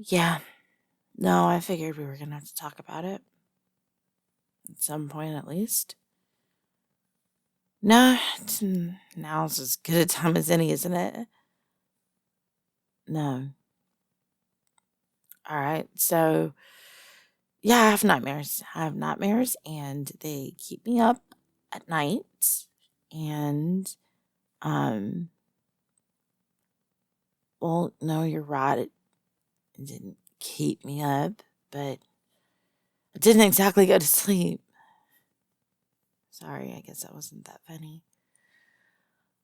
Yeah. No, I figured we were going to have to talk about it at some point at least. No, now's as good a time as any, isn't it? No. All right. So, yeah, I have nightmares. And they keep me up at night. And, um, well, no, you're right. It didn't keep me up, but I didn't exactly go to sleep. Sorry, I guess that wasn't that funny.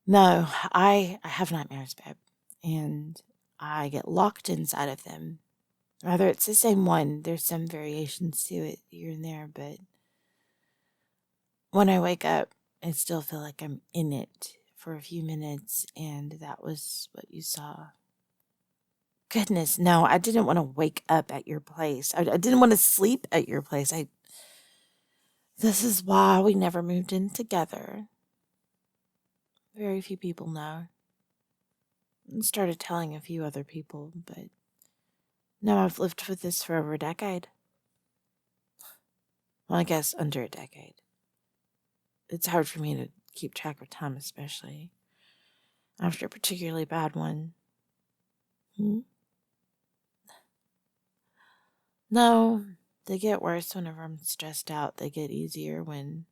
No, I have nightmares, babe, and I get locked inside of them. Rather, it's the same one. There's some variations to it here and there, but when I wake up, I still feel like I'm in it for a few minutes, and that was what you saw. Goodness, no, I didn't want to wake up at your place. I didn't want to sleep at your place. This is why we never moved in together. Very few people know. And started telling a few other people, but now I've lived with this for over a decade. Well, I guess under a decade. It's hard for me to keep track of time, especially after a particularly bad one. No, they get worse whenever I'm stressed out. They get easier whenever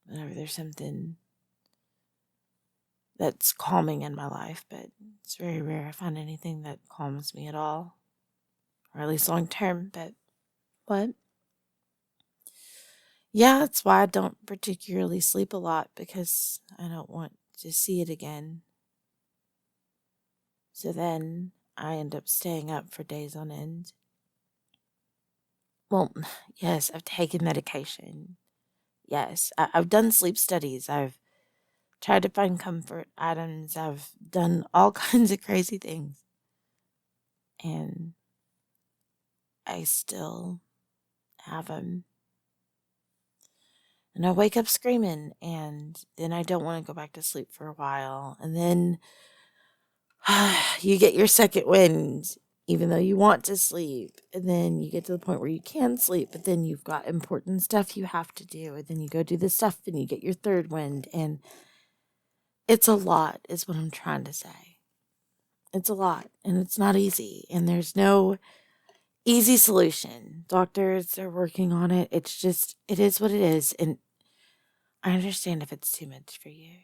there's something that's calming in my life, but it's very rare I find anything that calms me at all, or at least long term. But what? Yeah, that's why I don't particularly sleep a lot, because I don't want to see it again. So then I end up staying up for days on end. Well, yes, I've taken medication. Yes, I've done sleep studies. I've tried to find comfort items. I've done all kinds of crazy things. And I still have them. And I wake up screaming, and then I don't want to go back to sleep for a while. And then you get your second wind, even though you want to sleep. And then you get to the point where you can sleep, but then you've got important stuff you have to do. And then you go do the stuff, and you get your third wind. And it's a lot, is what I'm trying to say. It's a lot, and it's not easy. And there's no easy solution. Doctors are working on it. It's just, it is what it is. And I understand if it's too much for you.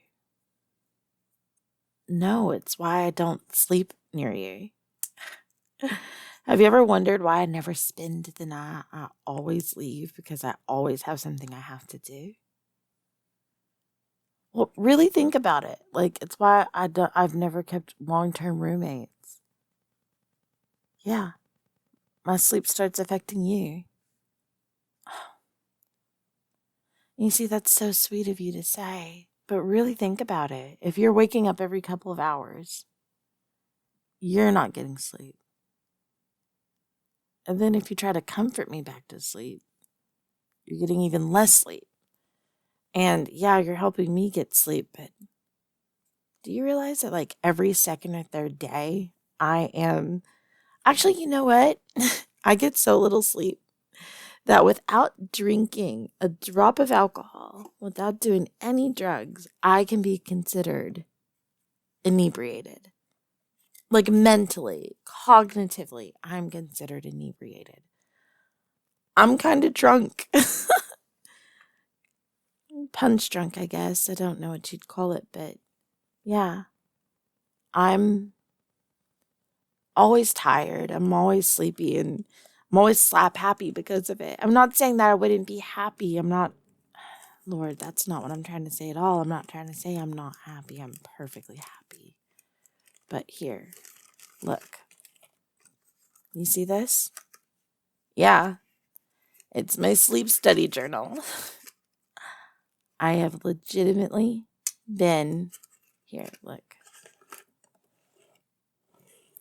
No, it's why I don't sleep near you. Have you ever wondered why I never spend the night? I always leave because I always have something I have to do. Well, really think about it. Like, it's why I've never kept long-term roommates. Yeah, my sleep starts affecting you. You see, that's so sweet of you to say, but really think about it. If you're waking up every couple of hours, you're not getting sleep. And then if you try to comfort me back to sleep, you're getting even less sleep. And yeah, you're helping me get sleep, but do you realize that like every second or third day, I am actually, you know what? I get so little sleep that without drinking a drop of alcohol, without doing any drugs, I can be considered inebriated. Like mentally, cognitively, I'm considered inebriated. I'm kind of drunk. Punch drunk, I guess. I don't know what you'd call it, but yeah. I'm always tired. I'm always sleepy, and I'm always slap happy because of it. I'm not saying that I wouldn't be happy. I'm not, Lord, that's not what I'm trying to say at all. I'm not trying to say I'm not happy. I'm perfectly happy. But here, look. You see this? Yeah, it's my sleep study journal. I have legitimately been, here, look.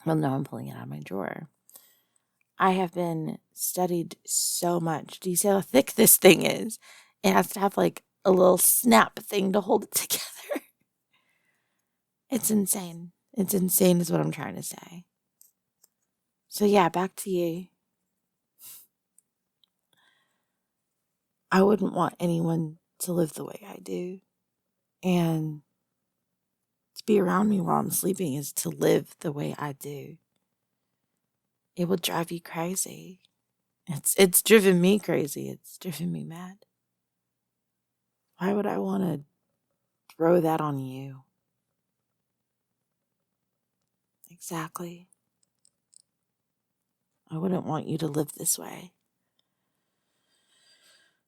Well, no, I'm pulling it out of my drawer. I have been studied so much. Do you see how thick this thing is? It has to have like a little snap thing to hold it together. It's insane. It's insane is what I'm trying to say. So yeah, back to you. I wouldn't want anyone to live the way I do. And to be around me while I'm sleeping is to live the way I do. It will drive you crazy. It's driven me crazy. It's driven me mad. Why would I want to throw that on you? Exactly. I wouldn't want you to live this way.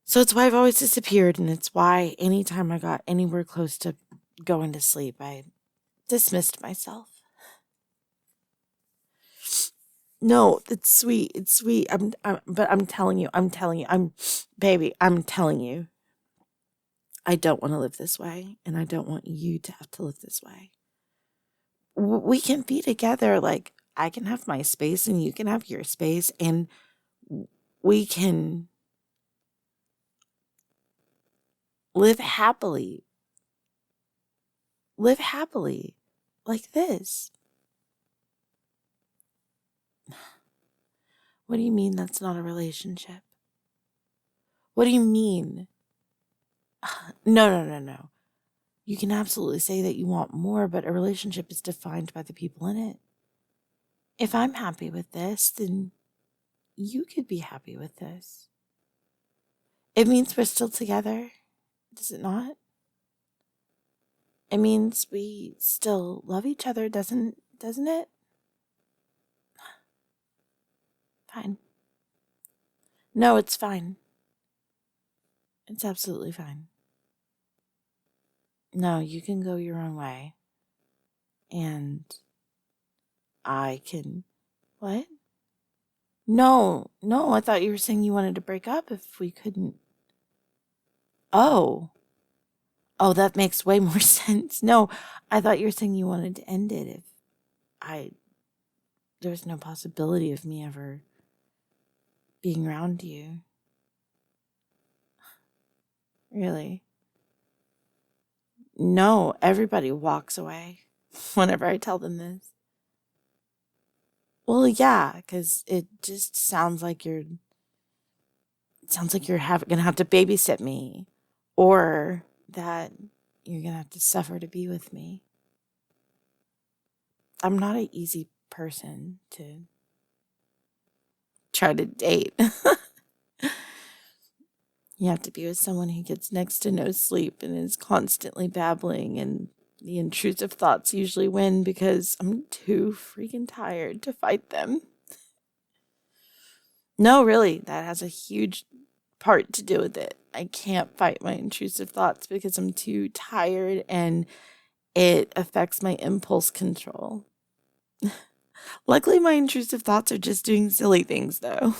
So it's why I've always disappeared, and it's why anytime I got anywhere close to going to sleep, I dismissed myself. No, it's sweet. It's sweet. But I'm telling you, baby, I'm telling you, I don't want to live this way, and I don't want you to have to live this way. We can be together. Like, I can have my space, and you can have your space, and we can live happily. Live happily, like this. What do you mean that's not a relationship? What do you mean? No. You can absolutely say that you want more, but a relationship is defined by the people in it. If I'm happy with this, then you could be happy with this. It means we're still together, does it not? It means we still love each other, doesn't it? Fine. No, it's fine. It's absolutely fine. No, you can go your own way. And I can... What? No, I thought you were saying you wanted to break up if we couldn't. Oh, that makes way more sense. No, I thought you were saying you wanted to end it if there was no possibility of me ever being around you. Really? No, everybody walks away whenever I tell them this. Well, yeah, because it just sounds like you're gonna have to babysit me, or that you're gonna have to suffer to be with me. I'm not an easy person to try to date. You have to be with someone who gets next to no sleep and is constantly babbling, and the intrusive thoughts usually win because I'm too freaking tired to fight them. No, really, that has a huge part to do with it. I can't fight my intrusive thoughts because I'm too tired, and it affects my impulse control. Luckily, my intrusive thoughts are just doing silly things, though.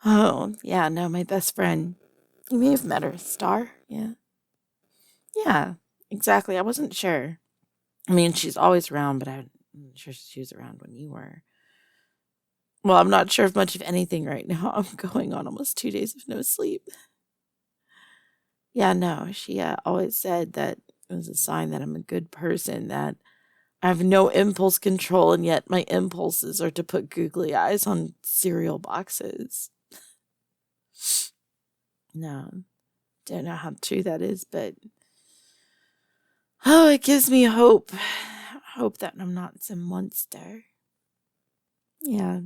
Oh, yeah, no, my best friend. You may have met her. Star? Yeah. Yeah, exactly. I wasn't sure. I mean, she's always around, but I'm not sure she was around when you were. Well, I'm not sure of much of anything right now. I'm going on almost 2 days of no sleep. Yeah, no, she always said that it was a sign that I'm a good person, that I have no impulse control, and yet my impulses are to put googly eyes on cereal boxes. No, don't know how true that is, but oh, it gives me hope. Hope that I'm not some monster. Yeah.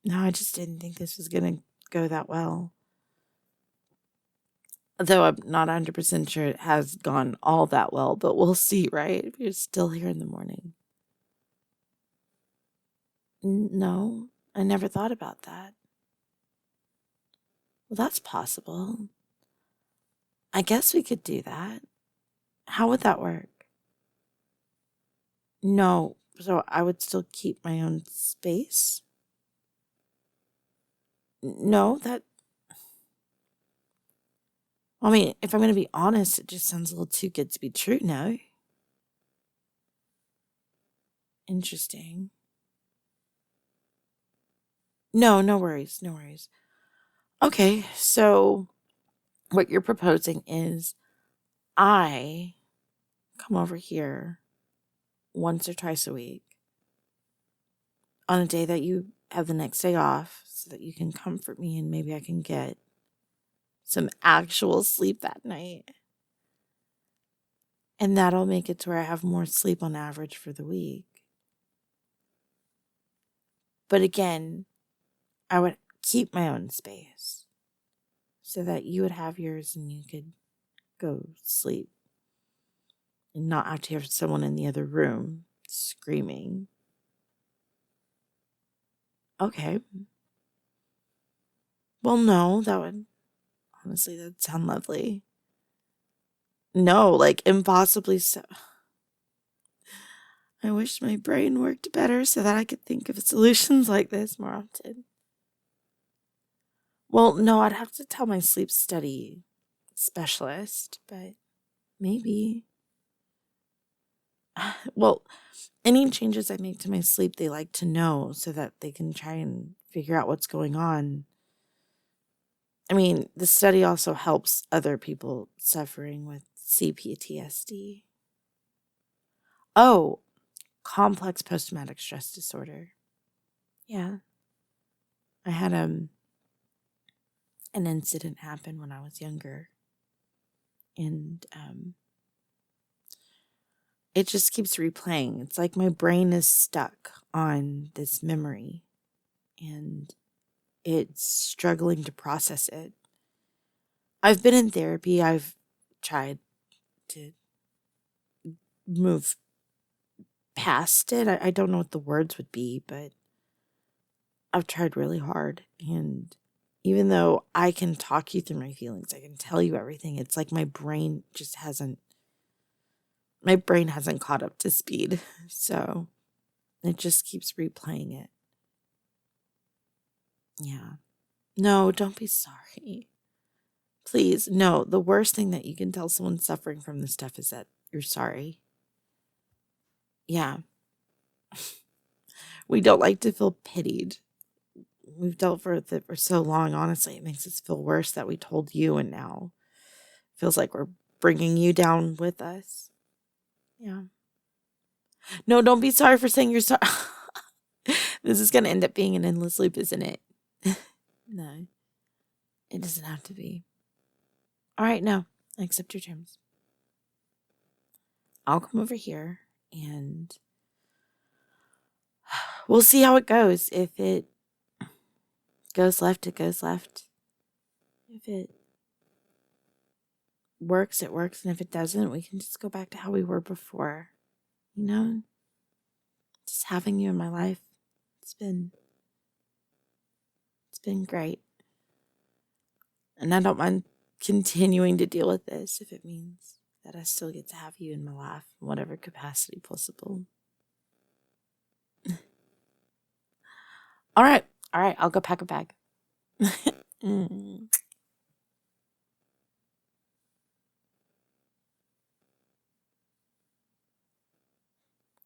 No, I just didn't think this was going to go that well. Though I'm not 100% sure it has gone all that well, but we'll see, right? We're still here in the morning. No, I never thought about that. Well, that's possible. I guess we could do that. How would that work? No, so I would still keep my own space? No, I mean, if I'm going to be honest, it just sounds a little too good to be true now. Interesting. No, no worries, no worries. Okay, so what you're proposing is I come over here once or twice a week on a day that you have the next day off so that you can comfort me and maybe I can get some actual sleep that night. And that'll make it to where I have more sleep on average for the week. But again, I would keep my own space so that you would have yours and you could go sleep and not have to have someone in the other room screaming. Okay. Well, no, honestly, that'd sound lovely. No, like impossibly so. I wish my brain worked better so that I could think of solutions like this more often. Well, no, I'd have to tell my sleep study specialist, but maybe. Well, any changes I make to my sleep, they like to know so that they can try and figure out what's going on. I mean, the study also helps other people suffering with CPTSD. Oh, complex post-traumatic stress disorder. Yeah. I had an incident happen when I was younger. And it just keeps replaying. It's like my brain is stuck on this memory and it's struggling to process it. I've been in therapy. I've tried to move past it. I don't know what the words would be, but I've tried really hard. And even though I can talk you through my feelings, I can tell you everything, it's like my brain hasn't caught up to speed. So it just keeps replaying it. Yeah. No, don't be sorry. Please, no. The worst thing that you can tell someone suffering from this stuff is that you're sorry. Yeah. We don't like to feel pitied. We've dealt with it for so long. Honestly, it makes us feel worse that we told you and now it feels like we're bringing you down with us. Yeah. No, don't be sorry for saying you're sorry. This is going to end up being an endless loop, isn't it? No, it doesn't have to be. All right, no, I accept your terms. I'll come over here and we'll see how it goes. If it goes left, it goes left. If it works, it works. And if it doesn't, we can just go back to how we were before. You know? Just having you in my life. It's been great. And I don't mind continuing to deal with this if it means that I still get to have you in my life in whatever capacity possible. All right. I'll go pack a bag.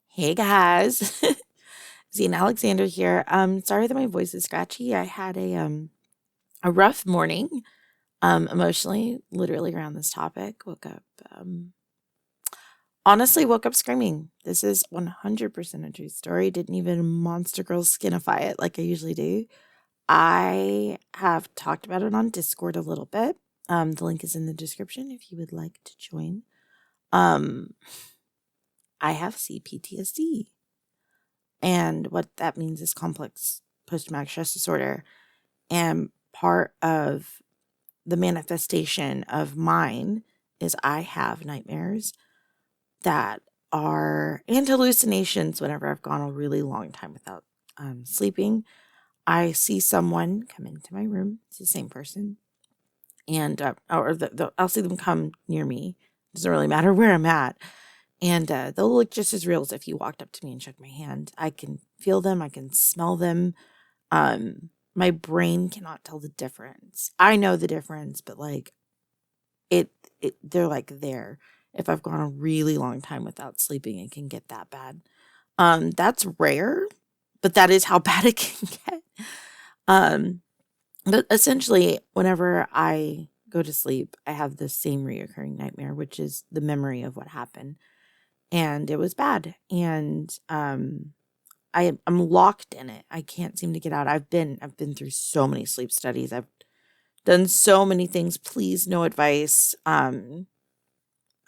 Hey guys. Zine Alexander here. Sorry that my voice is scratchy. I had a rough morning, emotionally, literally around this topic. Woke up screaming. This is 100% a true story. Didn't even Monster Girl skinify it like I usually do. I have talked about it on Discord a little bit. The link is in the description if you would like to join. I have CPTSD. And what that means is complex post-traumatic stress disorder. And part of the manifestation of mine is I have nightmares that are and hallucinations whenever I've gone a really long time without sleeping. I see someone come into my room. It's the same person. And I'll see them come near me. Doesn't really matter where I'm at. And they'll look just as real as if you walked up to me and shook my hand. I can feel them. I can smell them. My brain cannot tell the difference. I know the difference, but like they're like there. If I've gone a really long time without sleeping, it can get that bad. That's rare, but that is how bad it can get. But essentially, whenever I go to sleep, I have the same reoccurring nightmare, which is the memory of what happened. And it was bad. And I'm locked in it. I can't seem to get out. I've been through so many sleep studies. I've done so many things. Please, no advice. I'm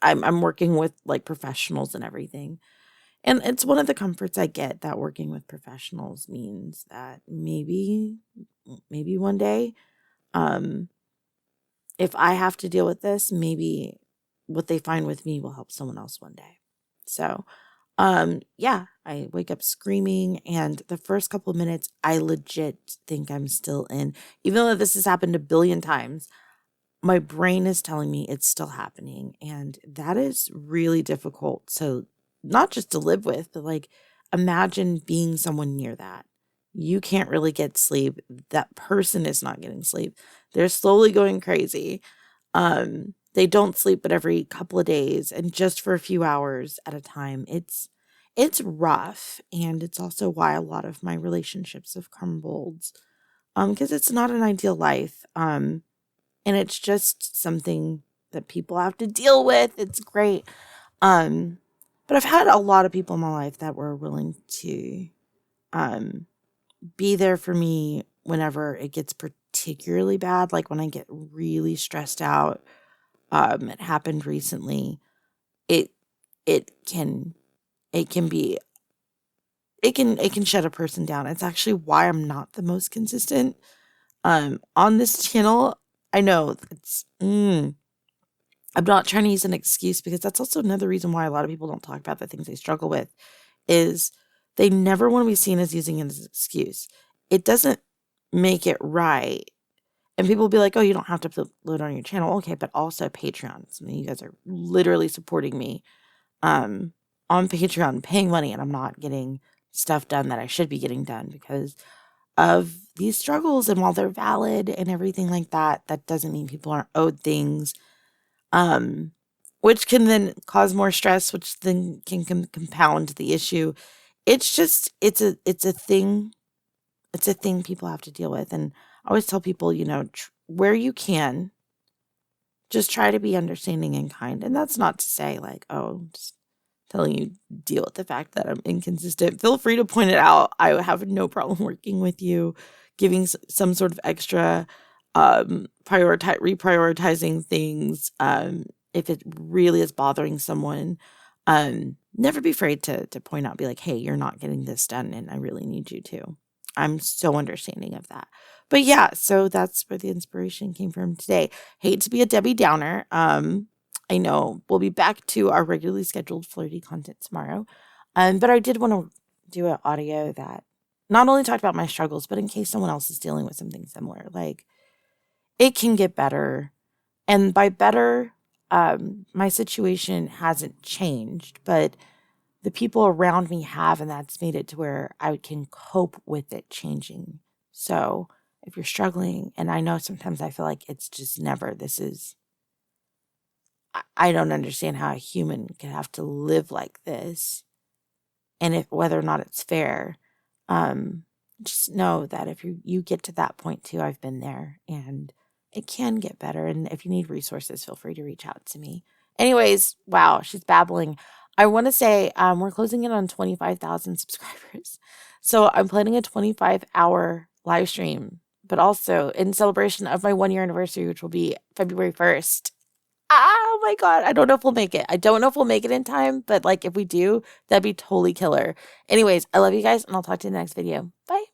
working with like professionals and everything. And it's one of the comforts I get that working with professionals means that maybe one day, um, if I have to deal with this, maybe what they find with me will help someone else one day. So, yeah, I wake up screaming, and the first couple of minutes, I legit think I'm still in. Even though this has happened a billion times, my brain is telling me it's still happening. And that is really difficult. So, not just to live with, but like imagine being someone near that. You can't really get sleep. That person is not getting sleep. They're slowly going crazy. They don't sleep but every couple of days and just for a few hours at a time. It's rough, and it's also why a lot of my relationships have crumbled. Because it's not an ideal life. And it's just something that people have to deal with. It's great. Um, but I've had a lot of people in my life that were willing to um be there for me whenever it gets particularly bad, like when I get really stressed out. It happened recently. It it can it can be it can shut a person down. It's actually why I'm not the most consistent on this channel. I know I'm not trying to use an excuse, because that's also another reason why a lot of people don't talk about the things they struggle with, is they never want to be seen as using it as an excuse. It doesn't make it right. And people will be like, oh, you don't have to upload on your channel. Okay, but also Patreon. So you guys are literally supporting me on Patreon, paying money, and I'm not getting stuff done that I should be getting done because of these struggles. And while they're valid and everything like that, that doesn't mean people aren't owed things, which can then cause more stress, which then can compound the issue. It's just, it's a thing. It's a thing people have to deal with. And I always tell people, where you can, just try to be understanding and kind. And that's not to say like, oh, just telling you deal with the fact that I'm inconsistent. Feel free to point it out. I have no problem working with you, giving some sort of extra reprioritizing things if it really is bothering someone. Never be afraid to point out, be like, hey, you're not getting this done and I really need you to. I'm so understanding of that. But yeah, so that's where the inspiration came from today. Hate to be a Debbie Downer. I know we'll be back to our regularly scheduled flirty content tomorrow. But I did want to do an audio that not only talked about my struggles, but in case someone else is dealing with something similar. Like, it can get better. And by better, my situation hasn't changed, but the people around me have, and that's made it to where I can cope with it changing. So if you're struggling, and I know sometimes I feel like it's just never, I don't understand how a human can have to live like this, and if whether or not it's fair. Just know that if you get to that point too, I've been there, and it can get better. And if you need resources, feel free to reach out to me. Anyways, wow, she's babbling. I want to say we're closing in on 25,000 subscribers. So I'm planning a 25-hour live stream, but also in celebration of my 1-year anniversary, which will be February 1st. Oh my God. I don't know if we'll make it. I don't know if we'll make it in time, but like if we do, that'd be totally killer. Anyways, I love you guys, and I'll talk to you in the next video. Bye.